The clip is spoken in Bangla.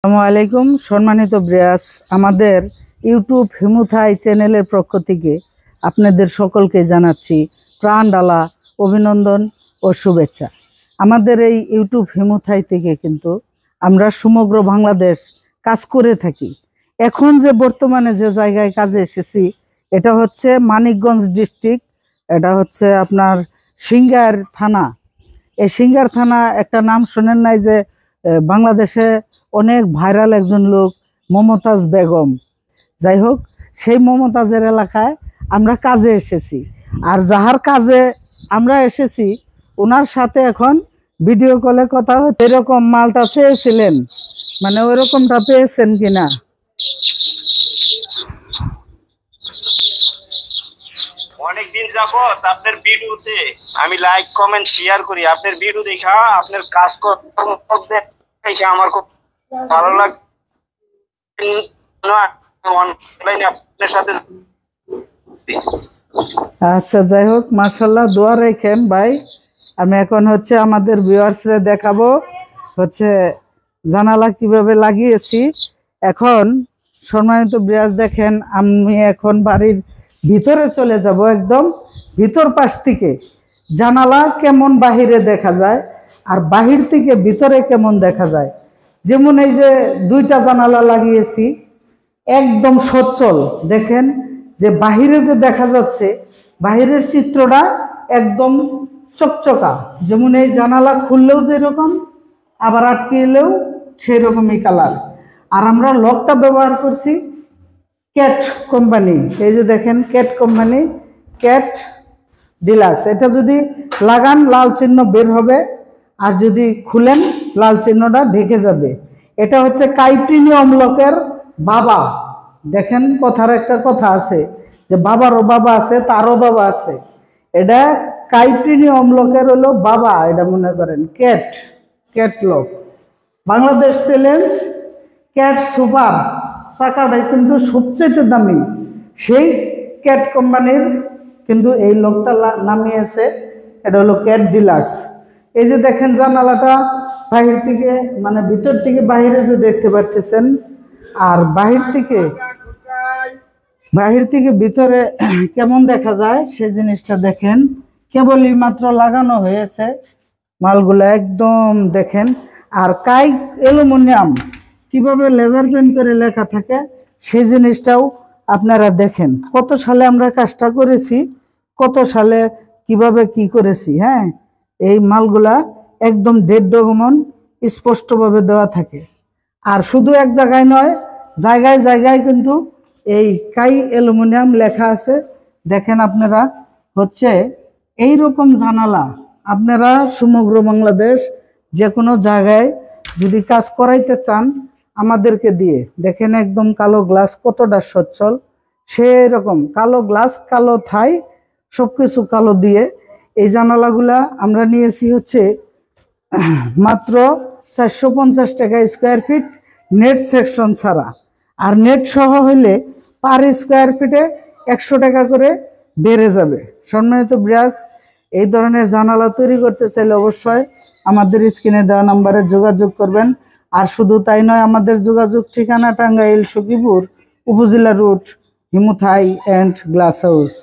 আসসালামু আলাইকুম সম্মানিত ব্রিয়াস, আমাদের ইউটিউব হিমুথাই চ্যানেলের পক্ষ থেকে আপনাদের সকলকে জানাচ্ছি প্রাণ ঢালা অভিনন্দন ও শুভেচ্ছা। আমাদের এই ইউটিউব হিমুথাই থেকে কিন্তু আমরা সমগ্র বাংলাদেশ কাজ করে থাকি। এখন যে বর্তমানে যে জায়গায় কাজে এসেছি এটা হচ্ছে মানিকগঞ্জ ডিস্ট্রিক্ট, এটা হচ্ছে আপনার সিঙ্গার থানা। এই সিঙ্গার থানা একটা নাম শোনেন নাই যে বাংলাদেশে অনেক ভাইরাল একজন লোক মমতাজ বেগম, যাই হোক সেই মমতাজের এলাকায় আমরা কাজে এসেছি। আর যাহার কাজে আমরা এসেছি ওনার সাথে এখন ভিডিও কলে কথা হচ্ছে। এরকম মালটা চেয়েছিলেন, মানে ওই রকমটা পেয়েছেন কিনা? অনেকদিন যাবত আপনার ভিডিওতে আমি লাইক কমেন্ট শেয়ার করি, আপনার ভিডিও দেখা আপনার কাজ করতে আমার খুব ভালো লাগে। অনলাইনে আপনার সাথে আচ্ছা, যাই হোক মাশাআল্লাহ, দোয়া রাখেন ভাই। আমি এখন হচ্ছে আমাদের ভিউয়ার্সরে দেখাবো হচ্ছে জানালা কিভাবে লাগিয়েছি। এখন সম্মানিত ভিউয়ার্স দেখেন, আমি এখন বাড়ির ভিতরে চলে যাব, একদম ভিতর পাশ থেকে জানালা কেমন বাহিরে দেখা যায় আর বাহির থেকে ভিতরে কেমন দেখা যায়। যেমন এই যে দুইটা জানালা লাগিয়েছি একদম সচ্ছল, দেখেন যে বাহিরে যে দেখা যাচ্ছে বাহিরের চিত্রটা একদম চকচকা। যেমন এই জানালা খুললেও যেরকম আবার আটকে এলেও সেই রকমই কালার। আর আমরা লকটা ব্যবহার করছি ক্যাট কোম্পানি, এই যে দেখেন ক্যাট কোম্পানি, ক্যাট ডিলাক্স। এটা যদি লাগান লাল চিহ্ন বের হবে আর যদি খুলেন লাল চিহ্নটা ঢেকে যাবে। এটা হচ্ছে কাইপ্রিনিয়াম লকের বাবা। দেখেন কথার একটা কথা আছে যে বাবারও বাবা আছে তারও বাবা আছে। এটা কাইপ্রিনিয়াম লকের হলো বাবা, এটা মনে করেন cat lock. Bangladesh challenge cat super চাকাটাই কিন্তু সবচেয়ে দামি, সেই ক্যাট কোম্পানির কিন্তু এই লকটা নামিয়েছে, এটা হলো ক্যাট ডিলাক্স। এই যে দেখেন জানালাটা বাহির থেকে মানে ভিতর থেকে বাহিরে যে দেখতে পাচ্ছেন, আর বাহির থেকে ভিতরে কেমন দেখা যায় সেই জিনিসটা দেখেন। কেবলই মাত্র লাগানো হয়েছে মালগুলো, একদম দেখেন। আর কাই অ্যালুমিনিয়াম কিভাবে লেজার প্রিন্ট করে লেখা থাকে সেই জিনিসটাও আপনারা দেখেন। কত সালে আমরা কাজটা করেছি, কত সালে কিভাবে কি করেছি। হ্যাঁ, এই মালগুলা একদম ডেট ডকুমেন্ট স্পষ্টভাবে দেওয়া থাকে। আর শুধু এক জায়গায় নয়, জায়গায় জায়গায় কিন্তু এই কাই অ্যালুমিনিয়াম লেখা আছে। দেখেন আপনারা হচ্ছে এই রকম জানালা আপনারা সমগ্র বাংলাদেশ যে কোনো জায়গায় যদি কাজ করাইতে চান আমাদেরকে দিয়ে, দেখেন একদম কালো গ্লাস কতটা সচ্ছল, সেই রকম কালো গ্লাস কালো থাই সবকিছু কালো দিয়ে এই জানালাগুলা আমরা নিয়েছি হচ্ছে মাত্র 450 টাকা স্কোয়ার ফিট, নেট সেকশন ছাড়া। আর নেট সহ হইলে পার স্কোয়ার ফিটে 100 টাকা করে বেড়ে যাবে। সম্মানিত ব্রিয়াস, এই ধরনের জানালা তৈরি করতে চাইলে অবশ্যই আমাদের স্ক্রিনে দেওয়া নাম্বারে যোগাযোগ করবেন। আর শুধু তাই নয়, আমাদের যোগাযোগ ঠিকানা টাঙ্গাইল সখীপুর উপজেলা রুট হিমুথাই অ্যান্ড গ্লাস হাউস।